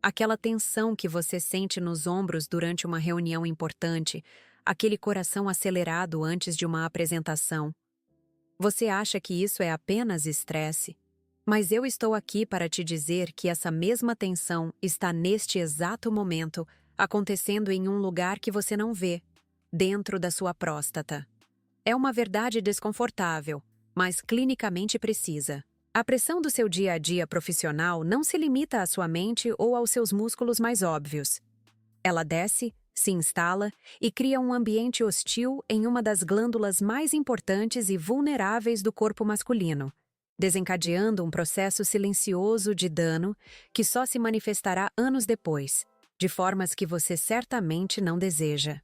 Aquela tensão que você sente nos ombros durante uma reunião importante, aquele coração acelerado antes de uma apresentação. Você acha que isso é apenas estresse? Mas eu estou aqui para te dizer que essa mesma tensão está neste exato momento acontecendo em um lugar que você não vê, dentro da sua próstata. É uma verdade desconfortável, mas clinicamente precisa. A pressão do seu dia a dia profissional não se limita à sua mente ou aos seus músculos mais óbvios. Ela desce, se instala e cria um ambiente hostil em uma das glândulas mais importantes e vulneráveis do corpo masculino, desencadeando um processo silencioso de dano que só se manifestará anos depois, de formas que você certamente não deseja.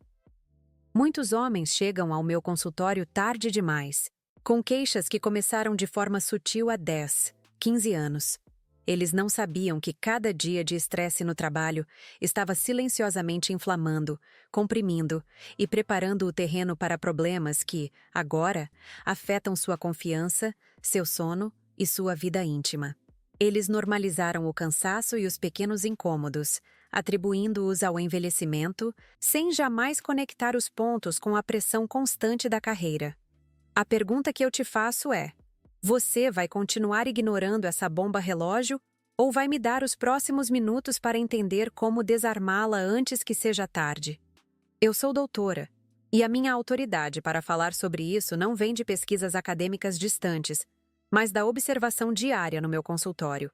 Muitos homens chegam ao meu consultório tarde demais, com queixas que começaram de forma sutil há 10, 15 anos. Eles não sabiam que cada dia de estresse no trabalho estava silenciosamente inflamando, comprimindo e preparando o terreno para problemas que, agora, afetam sua confiança, seu sono e sua vida íntima. Eles normalizaram o cansaço e os pequenos incômodos, atribuindo-os ao envelhecimento, sem jamais conectar os pontos com a pressão constante da carreira. A pergunta que eu te faço é: você vai continuar ignorando essa bomba relógio ou vai me dar os próximos minutos para entender como desarmá-la antes que seja tarde? Eu sou doutora, e a minha autoridade para falar sobre isso não vem de pesquisas acadêmicas distantes, mas da observação diária no meu consultório.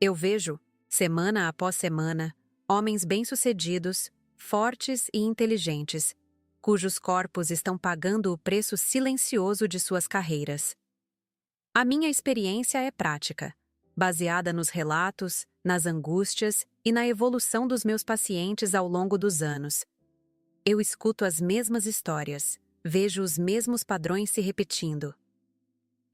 Eu vejo, semana após semana, homens bem-sucedidos, fortes e inteligentes, cujos corpos estão pagando o preço silencioso de suas carreiras. A minha experiência é prática, baseada nos relatos, nas angústias e na evolução dos meus pacientes ao longo dos anos. Eu escuto as mesmas histórias, vejo os mesmos padrões se repetindo.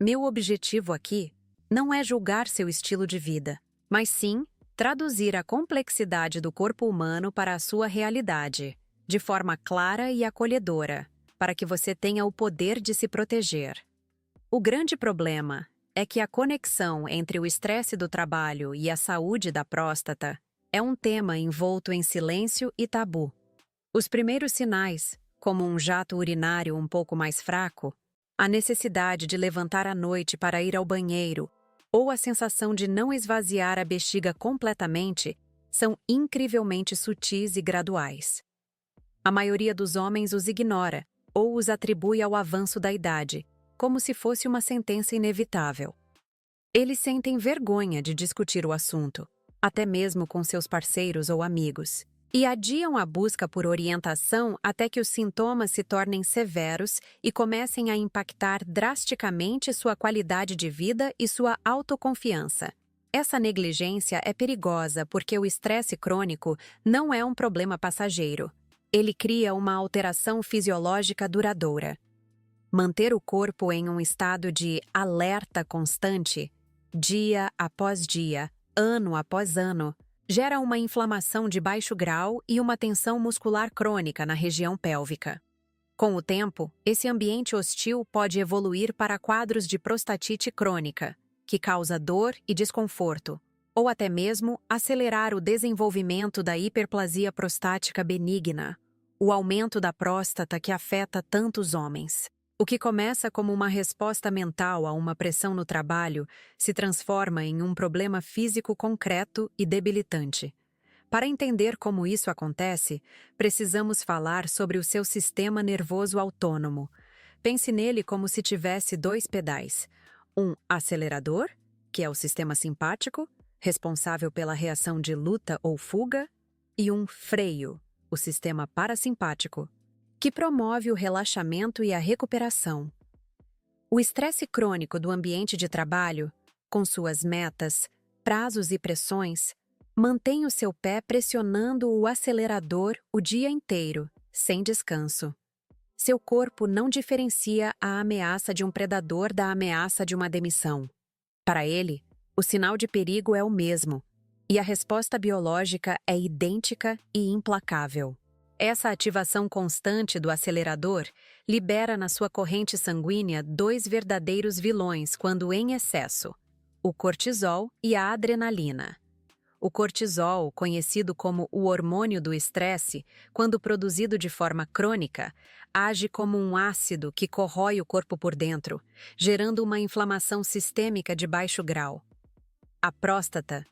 Meu objetivo aqui não é julgar seu estilo de vida, mas sim traduzir a complexidade do corpo humano para a sua realidade, de forma clara e acolhedora, para que você tenha o poder de se proteger. O grande problema é que a conexão entre o estresse do trabalho e a saúde da próstata é um tema envolto em silêncio e tabu. Os primeiros sinais, como um jato urinário um pouco mais fraco, a necessidade de levantar à noite para ir ao banheiro ou a sensação de não esvaziar a bexiga completamente, são incrivelmente sutis e graduais. A maioria dos homens os ignora ou os atribui ao avanço da idade, como se fosse uma sentença inevitável. Eles sentem vergonha de discutir o assunto, até mesmo com seus parceiros ou amigos, e adiam a busca por orientação até que os sintomas se tornem severos e comecem a impactar drasticamente sua qualidade de vida e sua autoconfiança. Essa negligência é perigosa porque o estresse crônico não é um problema passageiro. Ele cria uma alteração fisiológica duradoura. Manter o corpo em um estado de alerta constante, dia após dia, ano após ano, gera uma inflamação de baixo grau e uma tensão muscular crônica na região pélvica. Com o tempo, esse ambiente hostil pode evoluir para quadros de prostatite crônica, que causa dor e desconforto, ou até mesmo acelerar o desenvolvimento da hiperplasia prostática benigna, o aumento da próstata que afeta tantos homens. O que começa como uma resposta mental a uma pressão no trabalho se transforma em um problema físico concreto e debilitante. Para entender como isso acontece, precisamos falar sobre o seu sistema nervoso autônomo. Pense nele como se tivesse dois pedais: um acelerador, que é o sistema simpático, responsável pela reação de luta ou fuga, e um freio, o sistema parasimpático, que promove o relaxamento e a recuperação. O estresse crônico do ambiente de trabalho, com suas metas, prazos e pressões, mantém o seu pé pressionando o acelerador o dia inteiro, sem descanso. Seu corpo não diferencia a ameaça de um predador da ameaça de uma demissão. Para ele, o sinal de perigo é o mesmo, e a resposta biológica é idêntica e implacável. Essa ativação constante do acelerador libera na sua corrente sanguínea dois verdadeiros vilões quando em excesso: o cortisol e a adrenalina. O cortisol, conhecido como o hormônio do estresse, quando produzido de forma crônica, age como um ácido que corrói o corpo por dentro, gerando uma inflamação sistêmica de baixo grau. A próstata,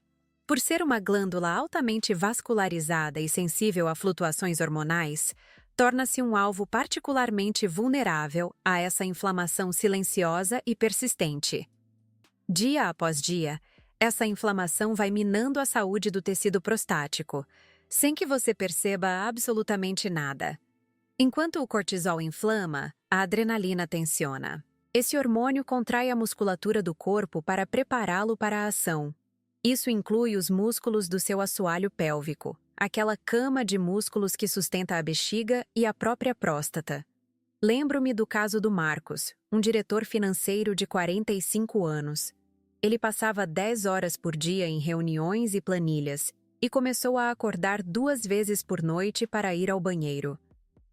por ser uma glândula altamente vascularizada e sensível a flutuações hormonais, torna-se um alvo particularmente vulnerável a essa inflamação silenciosa e persistente. Dia após dia, essa inflamação vai minando a saúde do tecido prostático, sem que você perceba absolutamente nada. Enquanto o cortisol inflama, a adrenalina tensiona. Esse hormônio contrai a musculatura do corpo para prepará-lo para a ação. Isso inclui os músculos do seu assoalho pélvico, aquela cama de músculos que sustenta a bexiga e a própria próstata. Lembro-me do caso do Marcos, um diretor financeiro de 45 anos. Ele passava 10 horas por dia em reuniões e planilhas e começou a acordar 2 vezes por noite para ir ao banheiro.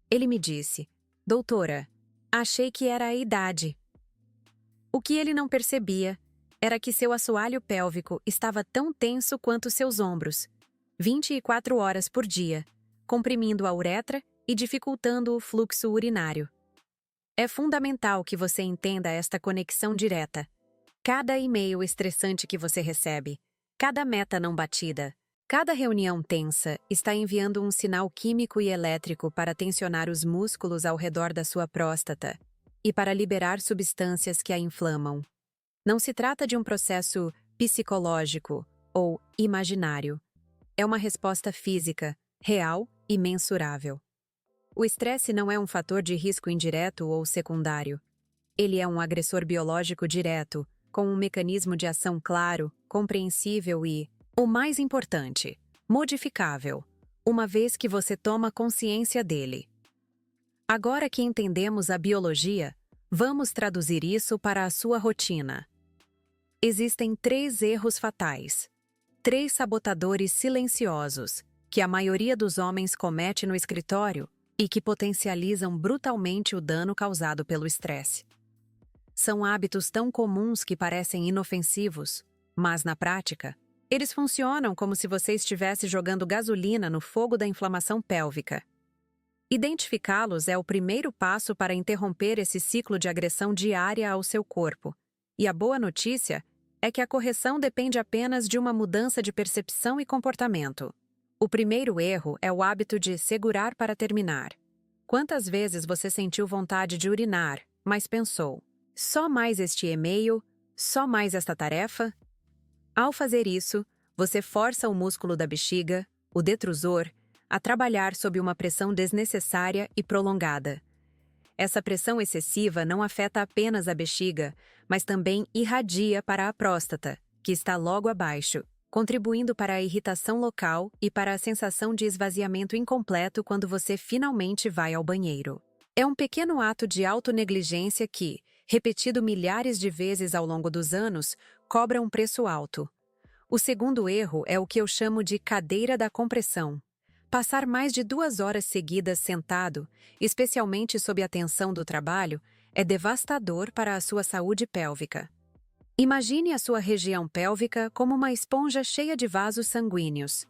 Ele me disse: "Doutora, achei que era a idade." O que ele não percebia era que seu assoalho pélvico estava tão tenso quanto seus ombros, 24 horas por dia, comprimindo a uretra e dificultando o fluxo urinário. É fundamental que você entenda esta conexão direta. Cada e-mail estressante que você recebe, cada meta não batida, cada reunião tensa está enviando um sinal químico e elétrico para tensionar os músculos ao redor da sua próstata e para liberar substâncias que a inflamam. Não se trata de um processo psicológico ou imaginário. É uma resposta física, real e mensurável. O estresse não é um fator de risco indireto ou secundário. Ele é um agressor biológico direto, com um mecanismo de ação claro, compreensível e, o mais importante, modificável, uma vez que você toma consciência dele. Agora que entendemos a biologia, vamos traduzir isso para a sua rotina. Existem 3 erros fatais, 3 sabotadores silenciosos, que a maioria dos homens comete no escritório e que potencializam brutalmente o dano causado pelo estresse. São hábitos tão comuns que parecem inofensivos, mas na prática, eles funcionam como se você estivesse jogando gasolina no fogo da inflamação pélvica. Identificá-los é o primeiro passo para interromper esse ciclo de agressão diária ao seu corpo. E a boa notícia é que a correção depende apenas de uma mudança de percepção e comportamento. O primeiro erro é o hábito de segurar para terminar. Quantas vezes você sentiu vontade de urinar, mas pensou: só mais este e-mail, só mais esta tarefa? Ao fazer isso, você força o músculo da bexiga, o detrusor, a trabalhar sob uma pressão desnecessária e prolongada. Essa pressão excessiva não afeta apenas a bexiga, mas também irradia para a próstata, que está logo abaixo, contribuindo para a irritação local e para a sensação de esvaziamento incompleto quando você finalmente vai ao banheiro. É um pequeno ato de autonegligência que, repetido milhares de vezes ao longo dos anos, cobra um preço alto. O segundo erro é o que eu chamo de cadeira da compressão. Passar mais de 2 horas seguidas sentado, especialmente sob a tensão do trabalho, é devastador para a sua saúde pélvica. Imagine a sua região pélvica como uma esponja cheia de vasos sanguíneos.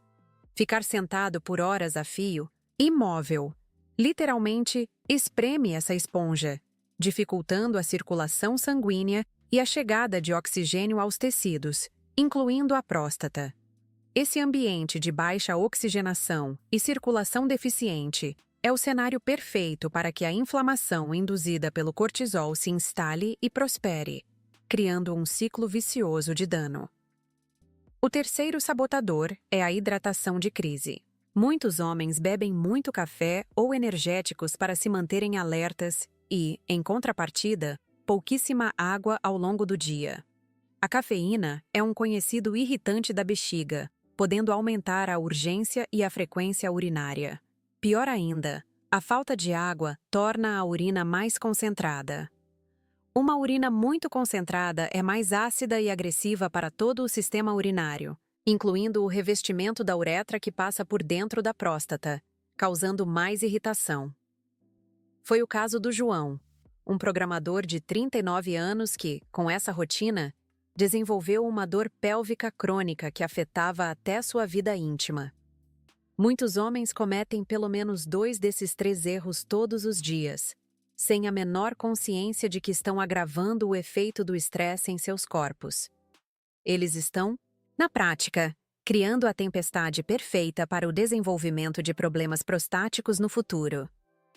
Ficar sentado por horas a fio, imóvel, literalmente espreme essa esponja, dificultando a circulação sanguínea e a chegada de oxigênio aos tecidos, incluindo a próstata. Esse ambiente de baixa oxigenação e circulação deficiente é o cenário perfeito para que a inflamação induzida pelo cortisol se instale e prospere, criando um ciclo vicioso de dano. O terceiro sabotador é a hidratação de crise. Muitos homens bebem muito café ou energéticos para se manterem alertas e, em contrapartida, pouquíssima água ao longo do dia. A cafeína é um conhecido irritante da bexiga, podendo aumentar a urgência e a frequência urinária. Pior ainda, a falta de água torna a urina mais concentrada. Uma urina muito concentrada é mais ácida e agressiva para todo o sistema urinário, incluindo o revestimento da uretra que passa por dentro da próstata, causando mais irritação. Foi o caso do João, um programador de 39 anos que, com essa rotina, desenvolveu uma dor pélvica crônica que afetava até sua vida íntima. Muitos homens cometem pelo menos 2 desses 3 erros todos os dias, sem a menor consciência de que estão agravando o efeito do estresse em seus corpos. Eles estão, na prática, criando a tempestade perfeita para o desenvolvimento de problemas prostáticos no futuro.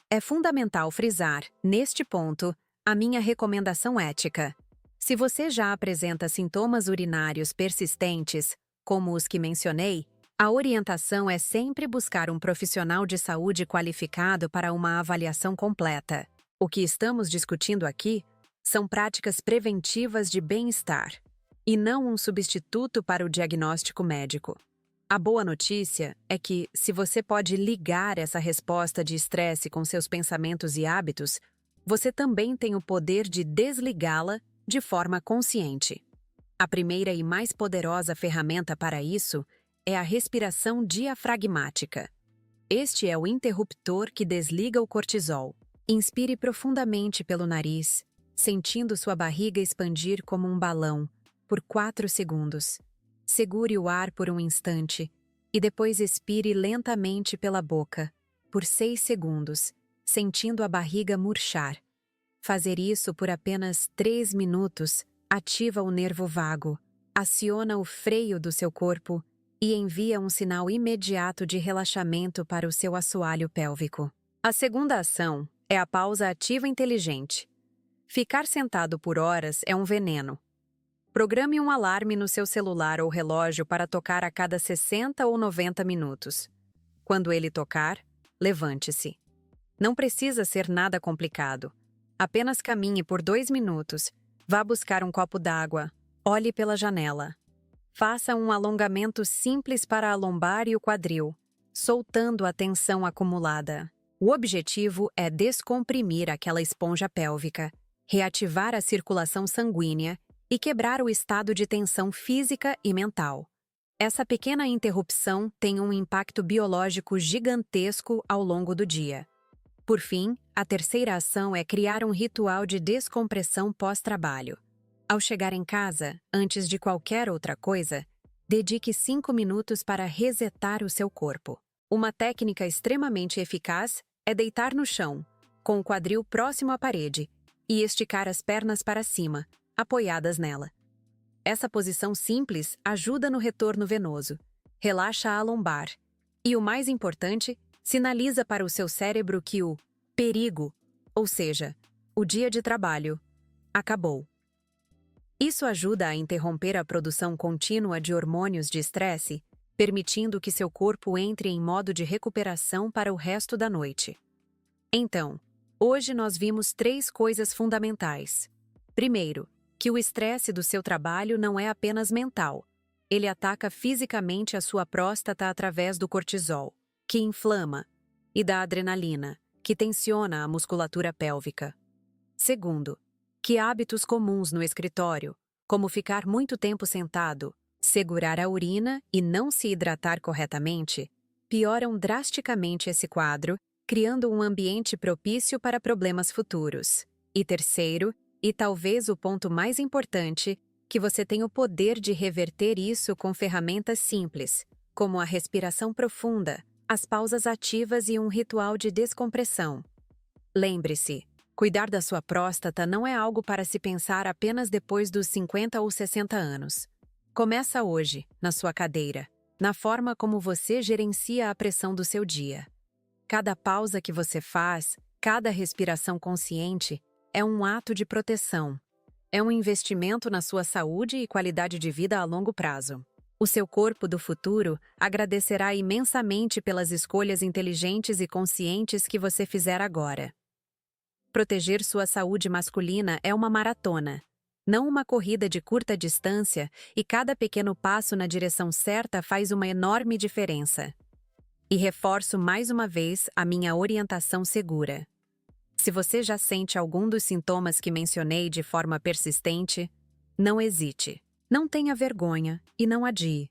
É fundamental frisar, neste ponto, a minha recomendação ética. Se você já apresenta sintomas urinários persistentes, como os que mencionei, a orientação é sempre buscar um profissional de saúde qualificado para uma avaliação completa. O que estamos discutindo aqui são práticas preventivas de bem-estar, e não um substituto para o diagnóstico médico. A boa notícia é que, se você pode ligar essa resposta de estresse com seus pensamentos e hábitos, você também tem o poder de desligá-la de forma consciente. A primeira e mais poderosa ferramenta para isso é a respiração diafragmática. Este é o interruptor que desliga o cortisol. Inspire profundamente pelo nariz, sentindo sua barriga expandir como um balão, por 4 segundos. Segure o ar por um instante e depois expire lentamente pela boca, por 6 segundos, sentindo a barriga murchar. Fazer isso por apenas 3 minutos ativa o nervo vago, aciona o freio do seu corpo e envia um sinal imediato de relaxamento para o seu assoalho pélvico. A segunda ação é a pausa ativa inteligente. Ficar sentado por horas é um veneno. Programe um alarme no seu celular ou relógio para tocar a cada 60 ou 90 minutos. Quando ele tocar, levante-se. Não precisa ser nada complicado. Apenas caminhe por 2 minutos, vá buscar um copo d'água, olhe pela janela. Faça um alongamento simples para a lombar e o quadril, soltando a tensão acumulada. O objetivo é descomprimir aquela esponja pélvica, reativar a circulação sanguínea e quebrar o estado de tensão física e mental. Essa pequena interrupção tem um impacto biológico gigantesco ao longo do dia. Por fim, a terceira ação é criar um ritual de descompressão pós-trabalho. Ao chegar em casa, antes de qualquer outra coisa, dedique 5 minutos para resetar o seu corpo. Uma técnica extremamente eficaz é deitar no chão, com o quadril próximo à parede, e esticar as pernas para cima, apoiadas nela. Essa posição simples ajuda no retorno venoso, relaxa a lombar e, o mais importante, sinaliza para o seu cérebro que o perigo, ou seja, o dia de trabalho, acabou. Isso ajuda a interromper a produção contínua de hormônios de estresse, permitindo que seu corpo entre em modo de recuperação para o resto da noite. Então, hoje nós vimos 3 coisas fundamentais. Primeiro, que o estresse do seu trabalho não é apenas mental. Ele ataca fisicamente a sua próstata através do cortisol, que inflama, e da adrenalina, que tensiona a musculatura pélvica. Segundo, que hábitos comuns no escritório, como ficar muito tempo sentado, segurar a urina e não se hidratar corretamente, pioram drasticamente esse quadro, criando um ambiente propício para problemas futuros. E terceiro, e talvez o ponto mais importante, que você tem o poder de reverter isso com ferramentas simples, como a respiração profunda, as pausas ativas e um ritual de descompressão. Lembre-se, cuidar da sua próstata não é algo para se pensar apenas depois dos 50 ou 60 anos. Começa hoje, na sua cadeira, na forma como você gerencia a pressão do seu dia. Cada pausa que você faz, cada respiração consciente, é um ato de proteção. É um investimento na sua saúde e qualidade de vida a longo prazo. O seu corpo do futuro agradecerá imensamente pelas escolhas inteligentes e conscientes que você fizer agora. Proteger sua saúde masculina é uma maratona, não uma corrida de curta distância, e cada pequeno passo na direção certa faz uma enorme diferença. E reforço mais uma vez a minha orientação segura. Se você já sente algum dos sintomas que mencionei de forma persistente, não hesite, não tenha vergonha e não adie.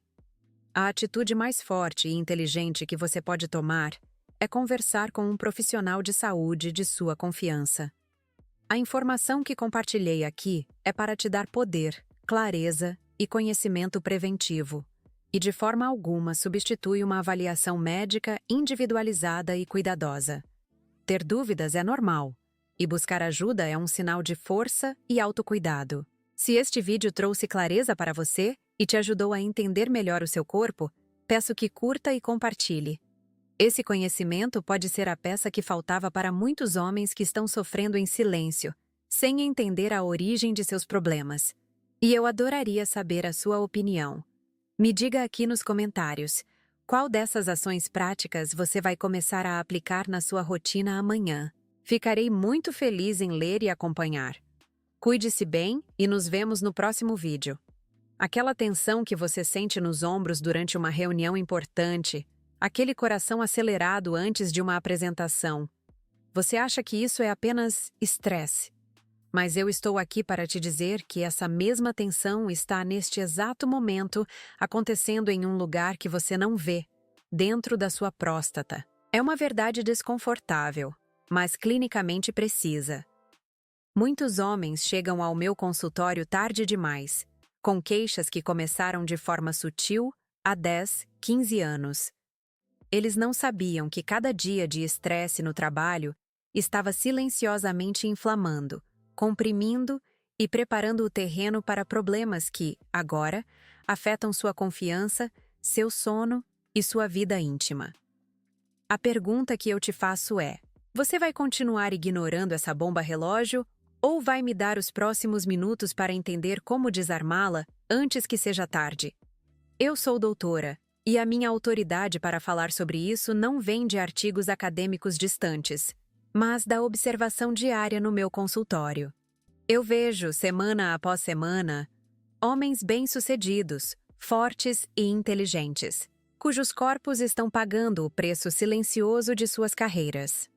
A atitude mais forte e inteligente que você pode tomar é conversar com um profissional de saúde de sua confiança. A informação que compartilhei aqui é para te dar poder, clareza e conhecimento preventivo, e de forma alguma substitui uma avaliação médica individualizada e cuidadosa. Ter dúvidas é normal, e buscar ajuda é um sinal de força e autocuidado. Se este vídeo trouxe clareza para você e te ajudou a entender melhor o seu corpo, peço que curta e compartilhe. Esse conhecimento pode ser a peça que faltava para muitos homens que estão sofrendo em silêncio, sem entender a origem de seus problemas. E eu adoraria saber a sua opinião. Me diga aqui nos comentários, qual dessas ações práticas você vai começar a aplicar na sua rotina amanhã? Ficarei muito feliz em ler e acompanhar. Cuide-se bem e nos vemos no próximo vídeo. Aquela tensão que você sente nos ombros durante uma reunião importante, aquele coração acelerado antes de uma apresentação. Você acha que isso é apenas estresse? Mas eu estou aqui para te dizer que essa mesma tensão está neste exato momento acontecendo em um lugar que você não vê, dentro da sua próstata. É uma verdade desconfortável, mas clinicamente precisa. Muitos homens chegam ao meu consultório tarde demais, com queixas que começaram de forma sutil há 10, 15 anos. Eles não sabiam que cada dia de estresse no trabalho estava silenciosamente inflamando, comprimindo e preparando o terreno para problemas que, agora, afetam sua confiança, seu sono e sua vida íntima. A pergunta que eu te faço é: você vai continuar ignorando essa bomba relógio ou vai me dar os próximos minutos para entender como desarmá-la antes que seja tarde? Eu sou doutora, e a minha autoridade para falar sobre isso não vem de artigos acadêmicos distantes, mas da observação diária no meu consultório. Eu vejo, semana após semana, homens bem-sucedidos, fortes e inteligentes, cujos corpos estão pagando o preço silencioso de suas carreiras.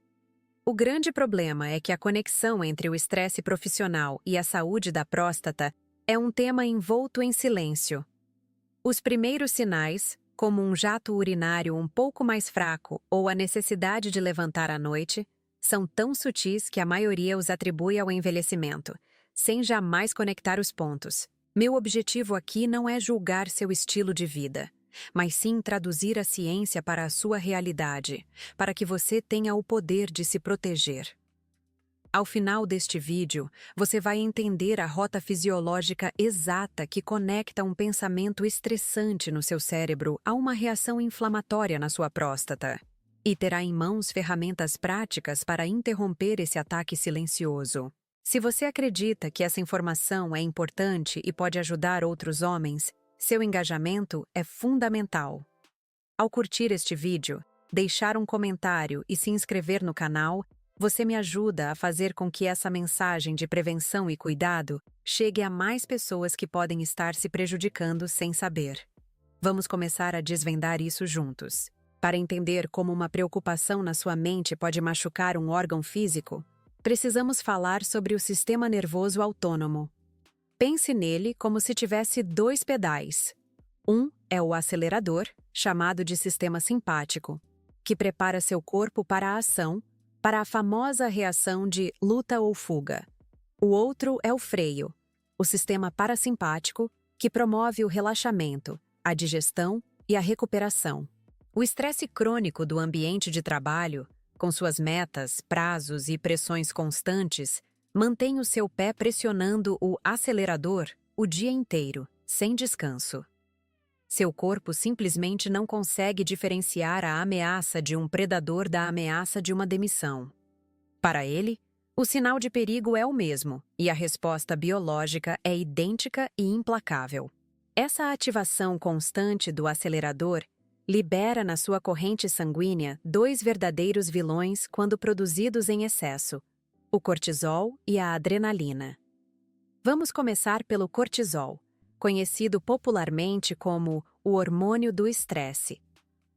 O grande problema é que a conexão entre o estresse profissional e a saúde da próstata é um tema envolto em silêncio. Os primeiros sinais, como um jato urinário um pouco mais fraco ou a necessidade de levantar à noite, são tão sutis que a maioria os atribui ao envelhecimento, sem jamais conectar os pontos. Meu objetivo aqui não é julgar seu estilo de vida, mas sim traduzir a ciência para a sua realidade, para que você tenha o poder de se proteger. Ao final deste vídeo, você vai entender a rota fisiológica exata que conecta um pensamento estressante no seu cérebro a uma reação inflamatória na sua próstata. E terá em mãos ferramentas práticas para interromper esse ataque silencioso. Se você acredita que essa informação é importante e pode ajudar outros homens, seu engajamento é fundamental. Ao curtir este vídeo, deixar um comentário e se inscrever no canal, você me ajuda a fazer com que essa mensagem de prevenção e cuidado chegue a mais pessoas que podem estar se prejudicando sem saber. Vamos começar a desvendar isso juntos. Para entender como uma preocupação na sua mente pode machucar um órgão físico, precisamos falar sobre o sistema nervoso autônomo. Pense nele como se tivesse dois pedais. Um é o acelerador, chamado de sistema simpático, que prepara seu corpo para a ação, para a famosa reação de luta ou fuga. O outro é o freio, o sistema parasimpático, que promove o relaxamento, a digestão e a recuperação. O estresse crônico do ambiente de trabalho, com suas metas, prazos e pressões constantes, mantém o seu pé pressionando o acelerador o dia inteiro, sem descanso. Seu corpo simplesmente não consegue diferenciar a ameaça de um predador da ameaça de uma demissão. Para ele, o sinal de perigo é o mesmo, e a resposta biológica é idêntica e implacável. Essa ativação constante do acelerador libera na sua corrente sanguínea dois verdadeiros vilões quando produzidos em excesso: o cortisol e a adrenalina. Vamos começar pelo cortisol, conhecido popularmente como o hormônio do estresse.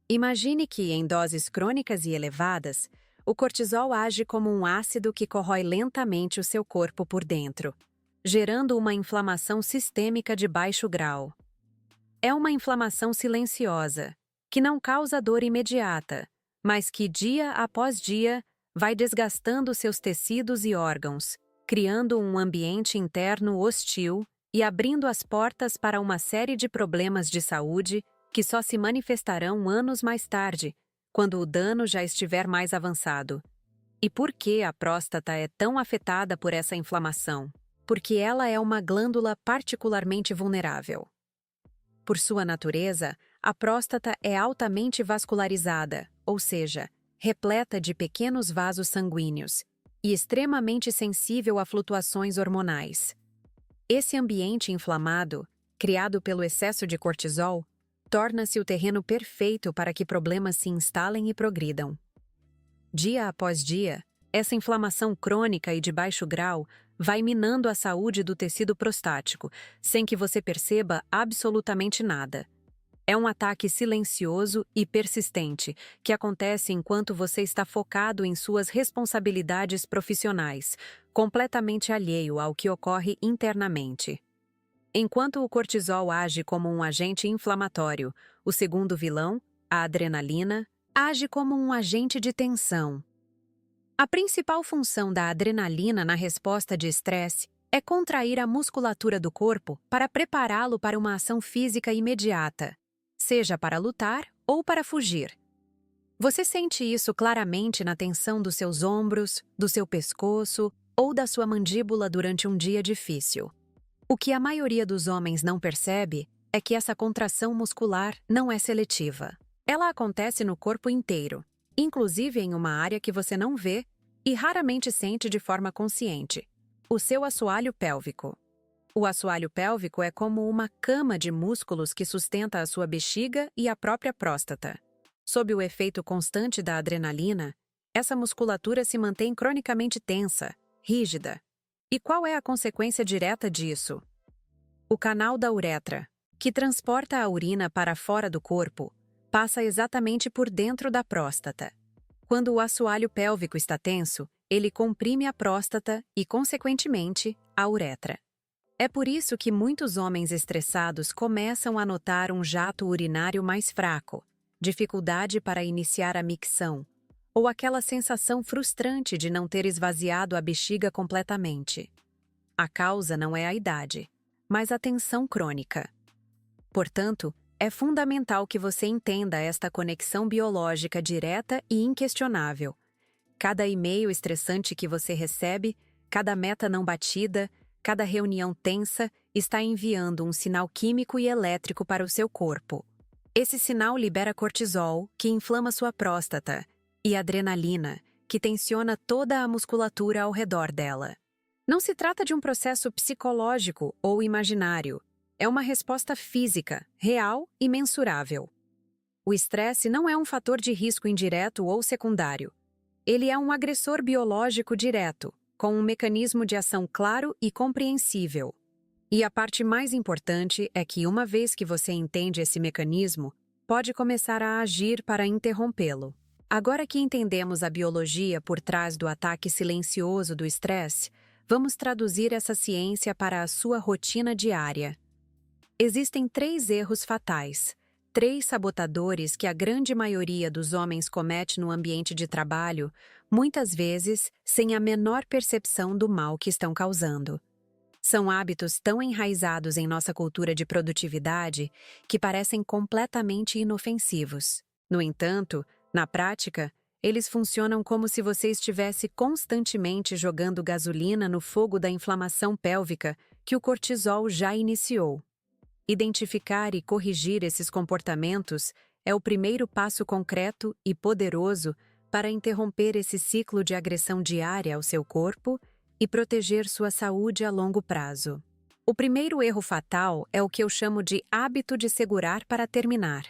Imagine que, em doses crônicas e elevadas, o cortisol age como um ácido que corrói lentamente o seu corpo por dentro, gerando uma inflamação sistêmica de baixo grau. É uma inflamação silenciosa, que não causa dor imediata, mas que, dia após dia, vai desgastando seus tecidos e órgãos, criando um ambiente interno hostil e abrindo as portas para uma série de problemas de saúde que só se manifestarão anos mais tarde, quando o dano já estiver mais avançado. E por que a próstata é tão afetada por essa inflamação? Porque ela é uma glândula particularmente vulnerável. Por sua natureza, a próstata é altamente vascularizada, ou seja, repleta de pequenos vasos sanguíneos, e extremamente sensível a flutuações hormonais. Esse ambiente inflamado, criado pelo excesso de cortisol, torna-se o terreno perfeito para que problemas se instalem e progridam. Dia após dia, essa inflamação crônica e de baixo grau vai minando a saúde do tecido prostático, sem que você perceba absolutamente nada. É um ataque silencioso e persistente, que acontece enquanto você está focado em suas responsabilidades profissionais, completamente alheio ao que ocorre internamente. Enquanto o cortisol age como um agente inflamatório, o segundo vilão, a adrenalina, age como um agente de tensão. A principal função da adrenalina na resposta de estresse é contrair a musculatura do corpo para prepará-lo para uma ação física imediata, seja para lutar ou para fugir. Você sente isso claramente na tensão dos seus ombros, do seu pescoço ou da sua mandíbula durante um dia difícil. O que a maioria dos homens não percebe é que essa contração muscular não é seletiva. Ela acontece no corpo inteiro, inclusive em uma área que você não vê e raramente sente de forma consciente: o seu assoalho pélvico. O assoalho pélvico é como uma cama de músculos que sustenta a sua bexiga e a própria próstata. Sob o efeito constante da adrenalina, essa musculatura se mantém cronicamente tensa, rígida. E qual é a consequência direta disso? O canal da uretra, que transporta a urina para fora do corpo, passa exatamente por dentro da próstata. Quando o assoalho pélvico está tenso, ele comprime a próstata e, consequentemente, a uretra. É por isso que muitos homens estressados começam a notar um jato urinário mais fraco, dificuldade para iniciar a micção, ou aquela sensação frustrante de não ter esvaziado a bexiga completamente. A causa não é a idade, mas a tensão crônica. Portanto, é fundamental que você entenda esta conexão biológica direta e inquestionável. Cada e-mail estressante que você recebe, cada meta não batida, cada reunião tensa está enviando um sinal químico e elétrico para o seu corpo. Esse sinal libera cortisol, que inflama sua próstata, e adrenalina, que tensiona toda a musculatura ao redor dela. Não se trata de um processo psicológico ou imaginário. É uma resposta física, real e mensurável. O estresse não é um fator de risco indireto ou secundário. Ele é um agressor biológico direto, com um mecanismo de ação claro e compreensível. E a parte mais importante é que, uma vez que você entende esse mecanismo, pode começar a agir para interrompê-lo. Agora que entendemos a biologia por trás do ataque silencioso do estresse, vamos traduzir essa ciência para a sua rotina diária. Existem 3 erros fatais, 3 sabotadores que a grande maioria dos homens comete no ambiente de trabalho, muitas vezes sem a menor percepção do mal que estão causando. São hábitos tão enraizados em nossa cultura de produtividade que parecem completamente inofensivos. No entanto, na prática, eles funcionam como se você estivesse constantemente jogando gasolina no fogo da inflamação pélvica que o cortisol já iniciou. Identificar e corrigir esses comportamentos é o primeiro passo concreto e poderoso para interromper esse ciclo de agressão diária ao seu corpo e proteger sua saúde a longo prazo. O primeiro erro fatal é o que eu chamo de hábito de segurar para terminar.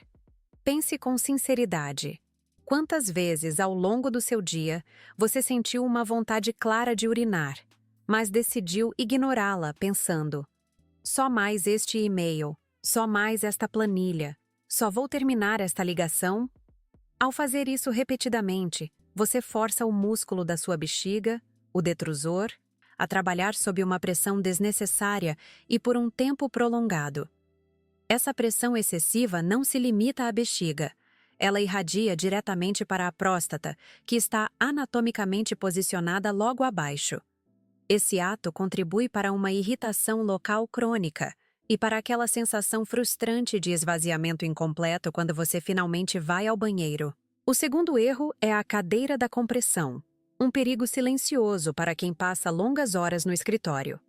Pense com sinceridade. Quantas vezes ao longo do seu dia você sentiu uma vontade clara de urinar, mas decidiu ignorá-la pensando: só mais este e-mail, só mais esta planilha, só vou terminar esta ligação? Ao fazer isso repetidamente, você força o músculo da sua bexiga, o detrusor, a trabalhar sob uma pressão desnecessária e por um tempo prolongado. Essa pressão excessiva não se limita à bexiga. Ela irradia diretamente para a próstata, que está anatomicamente posicionada logo abaixo. Esse ato contribui para uma irritação local crônica e para aquela sensação frustrante de esvaziamento incompleto quando você finalmente vai ao banheiro. O segundo erro é a cadeira da compressão, um perigo silencioso para quem passa longas horas no escritório.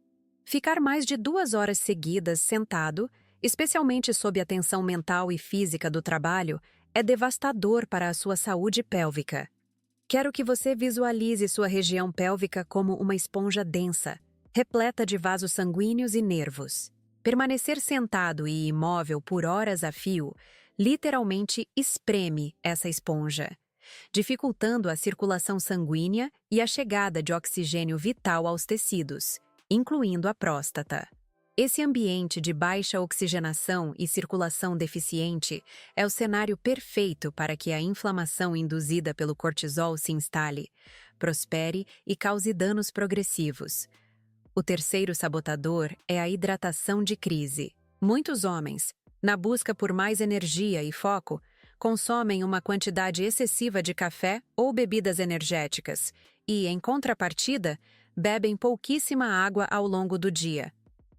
Ficar mais de 2 horas seguidas sentado, especialmente sob a tensão mental e física do trabalho, é devastador para a sua saúde pélvica. Quero que você visualize sua região pélvica como uma esponja densa, repleta de vasos sanguíneos e nervos. Permanecer sentado e imóvel por horas a fio literalmente espreme essa esponja, dificultando a circulação sanguínea e a chegada de oxigênio vital aos tecidos, incluindo a próstata. Esse ambiente de baixa oxigenação e circulação deficiente é o cenário perfeito para que a inflamação induzida pelo cortisol se instale, prospere e cause danos progressivos. O terceiro sabotador é a hidratação de crise. Muitos homens, na busca por mais energia e foco, consomem uma quantidade excessiva de café ou bebidas energéticas e, em contrapartida, bebem pouquíssima água ao longo do dia.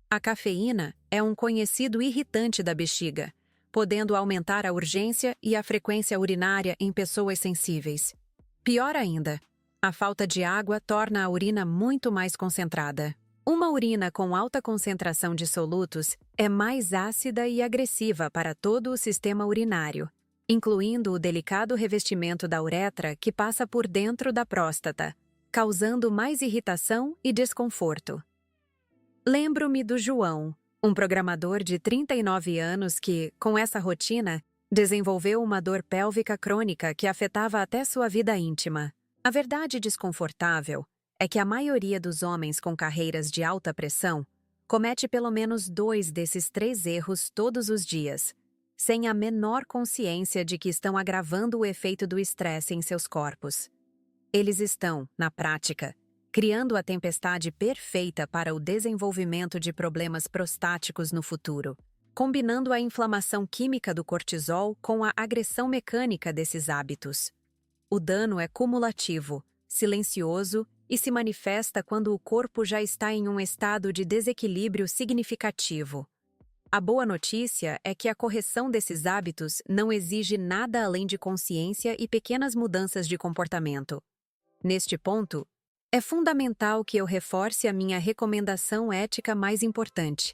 A cafeína é um conhecido irritante da bexiga, podendo aumentar a urgência e a frequência urinária em pessoas sensíveis. Pior ainda, a falta de água torna a urina muito mais concentrada. Uma urina com alta concentração de solutos é mais ácida e agressiva para todo o sistema urinário, incluindo o delicado revestimento da uretra que passa por dentro da próstata, causando mais irritação e desconforto. Lembro-me do João, um programador de 39 anos que, com essa rotina, desenvolveu uma dor pélvica crônica que afetava até sua vida íntima. A verdade desconfortável é que a maioria dos homens com carreiras de alta pressão comete pelo menos 2 desses 3 erros todos os dias, sem a menor consciência de que estão agravando o efeito do estresse em seus corpos. Eles estão, na prática, criando a tempestade perfeita para o desenvolvimento de problemas prostáticos no futuro, combinando a inflamação química do cortisol com a agressão mecânica desses hábitos. O dano é cumulativo, silencioso e se manifesta quando o corpo já está em um estado de desequilíbrio significativo. A boa notícia é que a correção desses hábitos não exige nada além de consciência e pequenas mudanças de comportamento. Neste ponto, é fundamental que eu reforce a minha recomendação ética mais importante.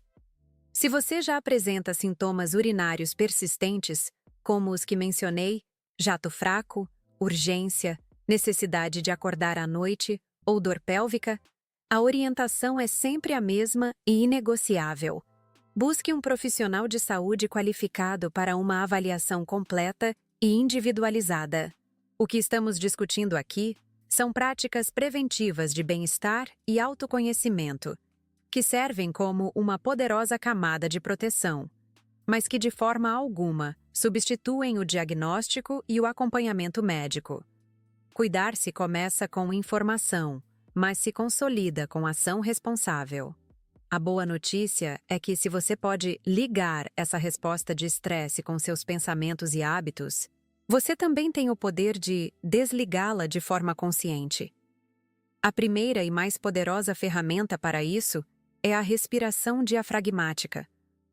Se você já apresenta sintomas urinários persistentes, como os que mencionei, jato fraco, urgência, necessidade de acordar à noite ou dor pélvica, a orientação é sempre a mesma e inegociável. Busque um profissional de saúde qualificado para uma avaliação completa e individualizada. O que estamos discutindo aqui são práticas preventivas de bem-estar e autoconhecimento, que servem como uma poderosa camada de proteção, mas que de forma alguma substituem o diagnóstico e o acompanhamento médico. Cuidar-se começa com informação, mas se consolida com ação responsável. A boa notícia é que se você pode ligar essa resposta de estresse com seus pensamentos e hábitos, você também tem o poder de desligá-la de forma consciente. A primeira e mais poderosa ferramenta para isso é a respiração diafragmática,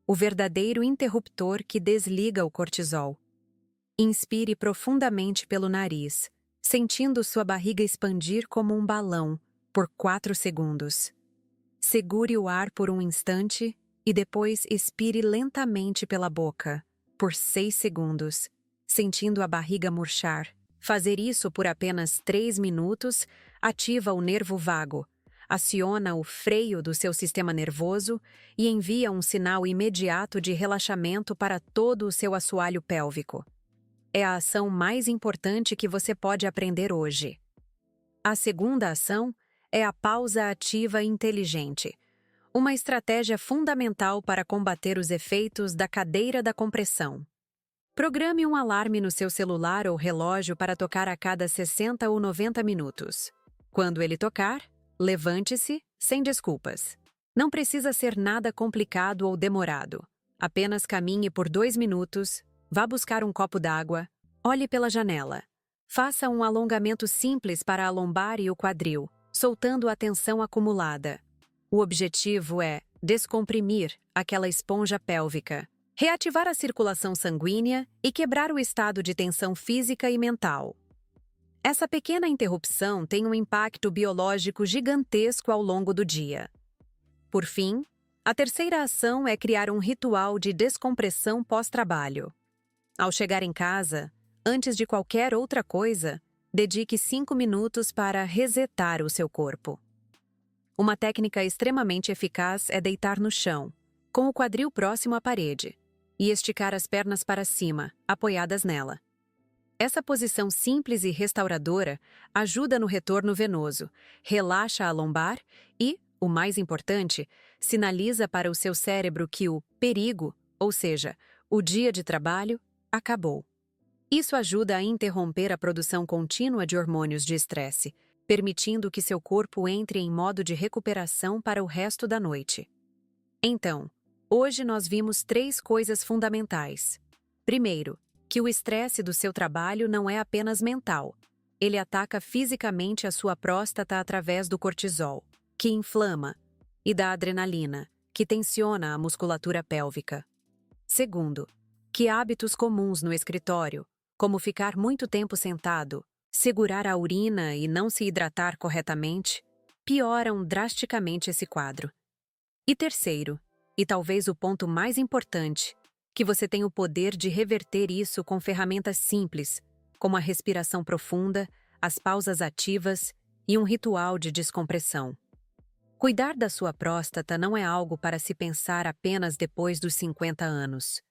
o verdadeiro interruptor que desliga o cortisol. Inspire profundamente pelo nariz, sentindo sua barriga expandir como um balão por 4 segundos. Segure o ar por um instante e depois expire lentamente pela boca, por 6 segundos, sentindo a barriga murchar. Fazer isso por apenas 3 minutos ativa o nervo vago, aciona o freio do seu sistema nervoso e envia um sinal imediato de relaxamento para todo o seu assoalho pélvico. É a ação mais importante que você pode aprender hoje. A segunda ação é a pausa ativa inteligente, uma estratégia fundamental para combater os efeitos da cadeira da compressão. Programe um alarme no seu celular ou relógio para tocar a cada 60 ou 90 minutos. Quando ele tocar, levante-se, sem desculpas. Não precisa ser nada complicado ou demorado. Apenas caminhe por 2 minutos, vá buscar um copo d'água, olhe pela janela. Faça um alongamento simples para a lombar e o quadril, soltando a tensão acumulada. O objetivo é descomprimir aquela esponja pélvica, reativar a circulação sanguínea e quebrar o estado de tensão física e mental. Essa pequena interrupção tem um impacto biológico gigantesco ao longo do dia. Por fim, a terceira ação é criar um ritual de descompressão pós-trabalho. Ao chegar em casa, antes de qualquer outra coisa, dedique 5 minutos para resetar o seu corpo. Uma técnica extremamente eficaz é deitar no chão, com o quadril próximo à parede, e esticar as pernas para cima, apoiadas nela. Essa posição simples e restauradora ajuda no retorno venoso, relaxa a lombar e, o mais importante, sinaliza para o seu cérebro que o perigo, ou seja, o dia de trabalho, acabou. Isso ajuda a interromper a produção contínua de hormônios de estresse, permitindo que seu corpo entre em modo de recuperação para o resto da noite. Então, hoje nós vimos 3 coisas fundamentais. Primeiro, que o estresse do seu trabalho não é apenas mental. Ele ataca fisicamente a sua próstata através do cortisol, que inflama, e da adrenalina, que tensiona a musculatura pélvica. Segundo, que hábitos comuns no escritório, como ficar muito tempo sentado, segurar a urina e não se hidratar corretamente, pioram drasticamente esse quadro. E terceiro, e talvez o ponto mais importante, que você tem o poder de reverter isso com ferramentas simples, como a respiração profunda, as pausas ativas e um ritual de descompressão. Cuidar da sua próstata não é algo para se pensar apenas depois dos 50 anos.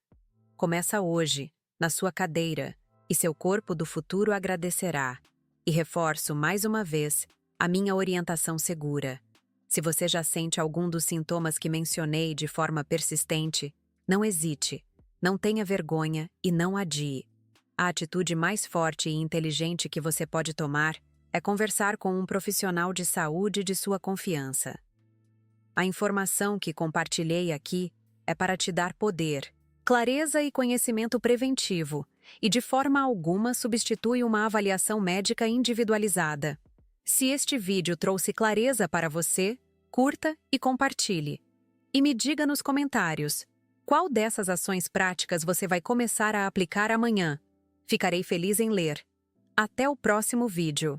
Começa hoje, na sua cadeira, e seu corpo do futuro agradecerá. E reforço mais uma vez a minha orientação segura. Se você já sente algum dos sintomas que mencionei de forma persistente, não hesite, não tenha vergonha e não adie. A atitude mais forte e inteligente que você pode tomar é conversar com um profissional de saúde de sua confiança. A informação que compartilhei aqui é para te dar poder, clareza e conhecimento preventivo, e de forma alguma substitui uma avaliação médica individualizada. Se este vídeo trouxe clareza para você, curta e compartilhe. E me diga nos comentários, qual dessas ações práticas você vai começar a aplicar amanhã? Ficarei feliz em ler. Até o próximo vídeo.